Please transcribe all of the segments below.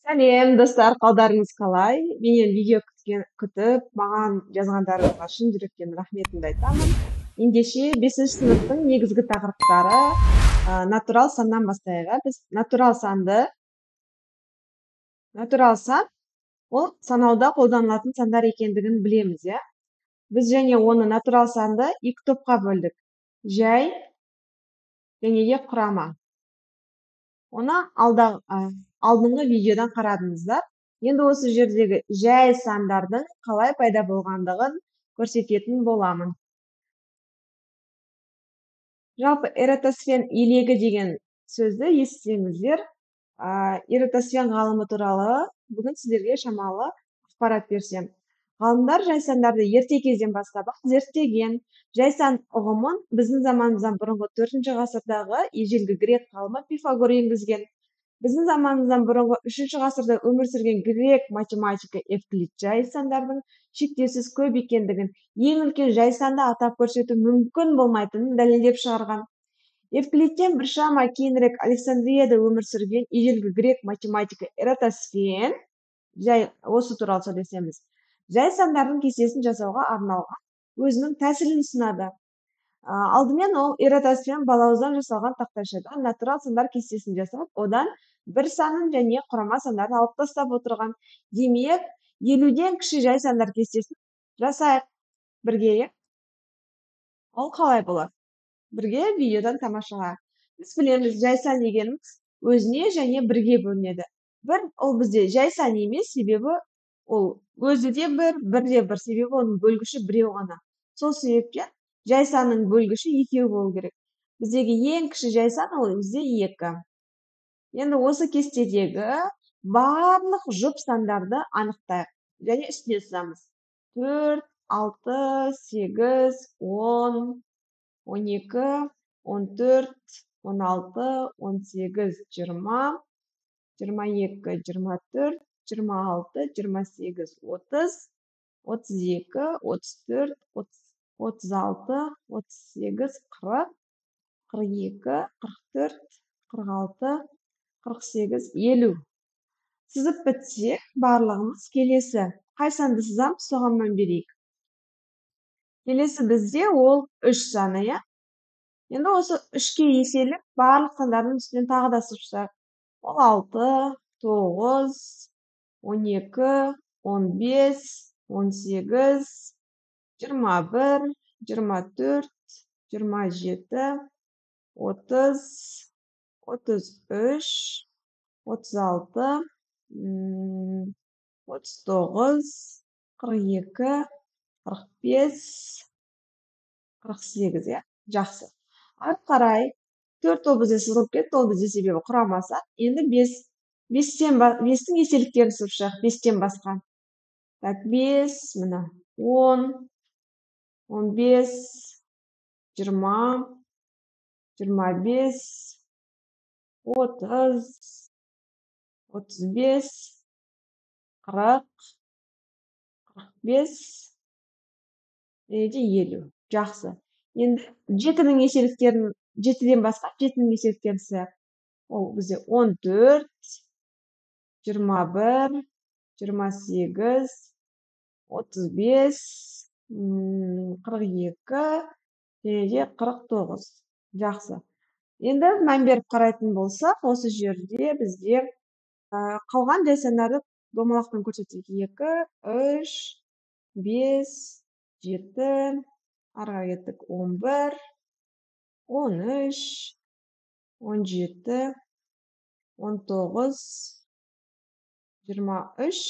Сәлем достар, қалдарыңыз қалай? Менен видео күтіп, маған жазғандарыңызға шын жүректен рахметімді айтамын. Ендеше 5 сыныптың негізгі тақырыптары натурал саннан бастайық. Біз натурал сан ол санауда қолданылатын сандар екендігін білеміз, иә. Біз және оны натурал санды екі топқа бөлдік. Жай және де құрама. Оны алдыңғы видеодан қарадыңыздар. Енді осы жердегі жай сандардың қалай пайда болғандығын көрсететін боламын. Жалпы эратосфен илегі деген сөзді естісеңіздер, эратосфен ғалымы туралы бүгін сіздерге шамалы ақпарат берсем. Ғалымдар жайсандарды ерте кезден бастап зерттеген. Жайсан ұғымын біздің заманымыздан бұрынғы 4-ші ғасырдағы ежелгі грек ғалымы Пифагор енгізген. Біздің заманымыздан бұрынғы 3-ші ғасырда өмір сүрген грек математигі Евклид жайсандардың шектеусіз көп екендігін, ең үлкен жайсанды атап көрсету мүмкін болмайтынын дәлелдеп шығарған. Евклидтен біршама кейінірек Александрияда өмір сүрген ежелгі грек математигі Эратосфен, осы туралы сөйлесеміз, жайсандардың кестесін жасауға арналған өзінің тәсілін ұсынады. Алдымен ол эратосфен балауыздан жасалған тақтайшадан натурал сандар кестесін жасап, одан бір санын және құрама сандарын алып тастап отырған. Демек, 50-ден кіші жай сандар кестесін жасайық бірге. Ол қалай болады? Бірге видеодан тамашалайық. Біз білеміз, жай сан дегеніміз өзіне және бірге бөлінеді. Бір ол бізде жай сан емес, себебі ол өзі де бірде бір, себебі оның бөлгіші біреу ғана. Сол себептен жай санның бөлгіші екеу болу керек. Біздегі ең кіші жай сан ол бізде 2. Енді осы кестедегі барлық жұп сандарды анықтайық және үстіне сызамыз. 4, 6, 8, 10, 12, 14, 16, 18, 20, 22, 24, 26, 28, 30, 32, 34, 36, 38, 40, 42, 44, 46, 48, 50. Сызып бітсек, барлығымыз келесі. Қай санды сызамыз, соған мән берейік. Келесі бізде ол 3 саны, иә. Енді осы 3-ке еселіп, барлық сандардың үстінен тағы да сызсақ. Ол 6, 9, 12, 15, 18, 21, 24, 27, 30, 33, 36, 39, 42, 45, 48, иә, жақсы. Ары қарай 4 ол бізде сызылып кетті, ол бізде себебі құрамаса. Енді 5-тің еселіктерін сызып шығайық, 5-тен басқа. Так, 5, мына 10, 15, 20, 25, 30, 35, 40, 45, және де 50. Жақсы. Енді 7-дің еселіктерін, 7-ден басқа 7-дің еселіктерін сызайық. Ол бізде 14, 21, 28, 35, 42, және де 49. Жақсы. Енді мән беріп қарайтын болсақ, осы жерде бізде қалған жай сандарды домалақтан көрсетсек. 2, 3, 5, 7, арға кеттік 11, 13, 17, 19, 23,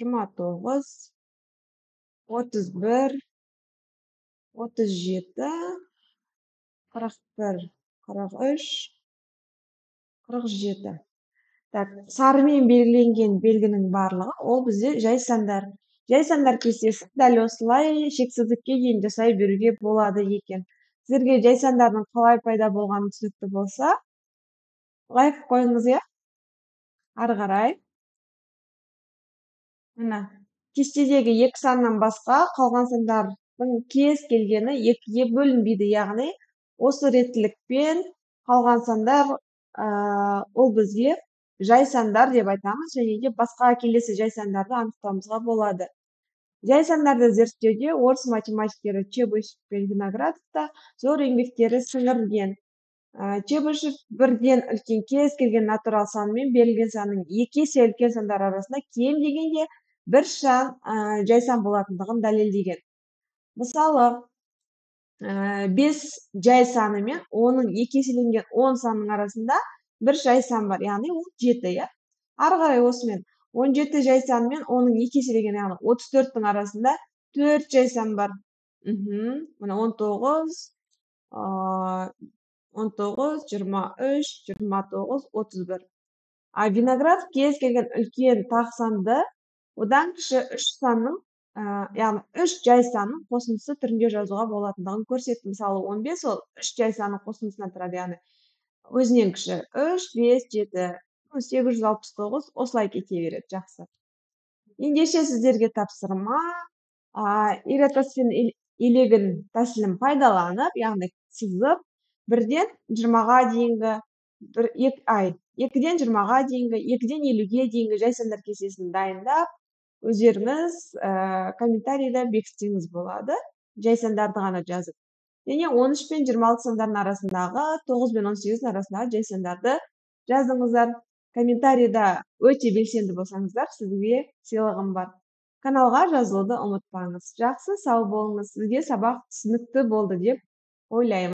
29, 31, 37, 41, 43, 47. Так, сарымен белгіленген белгінің барлығы ол бізде жай сандар. Жай сандар кестесі дәл осылай шексіздікке дейін жасай беруге болады екен. Сіздерге жай сандардың қалай пайда болғаны түсінікті болса, лайк қойыңыз, иә? Ары қарай. Мына кестедегі 2 саннан басқа қалған сандардың кез келгені 2-ге бөлінбейді, яғни осы реттілікпен қалған сандар ол бізге жай сандар деп айтамыз, және де басқа келесі жай сандарды анықтауымызға болады. Жай сандарды зерттеуде орыс математиктері Чебышев пен Виноградовта зор еңбектері сіңірген. Чебышев бірден үлкен кез келген натурал санмен берілген санның екі есе үлкен сандар арасында кем дегенде бір шан жай сан болатындығын дәлелдеген. Мысалы, 5 жай саны мен оның екі еселенген 10 санның арасында бір жай сан бар, яғни ол 7, иә. Ары қарай осымен 17 жай саны мен оның екі еселеген, яғни 34-тің арасында 4 жай сан бар. Мына 19, 19, 23, 29, 31. Виноград кез келген үлкен тақ санды одан кіші 3 санның, яғни 3 жай санның қосындысы түрінде жазуға болатындығын көрсетті. Мысалы, 15 ол 3 жай санның қосындысынан тұрады, яғни өзінен кіші 3, 5, 7, 869, осылай кете береді. Жақсы. Ендеше сіздерге тапсырма иротосфен илегін тәсілін пайдаланып, яғни сызып, 1-ден 20-ға дейінгі, 2-ден 20-ға дейінгі, 2-ден 50-ге дейінгі жай сандар кестесін дайындап, өздеріңіз комментарийда бекітсеңіз болады, жай сандарды ғана жазып. Және 13 пен 26 сандардың арасындағы, 9 пен 18 арасындағы жай сандарды жазыңыздар. Комментарийда өте белсенді болсаңыздар, сізге сыйлығым бар. Каналға жазылуды ұмытпаңыз. Жақсы, сау болыңыз. Сізге сабақ түсінікті болды деп ойлаймын.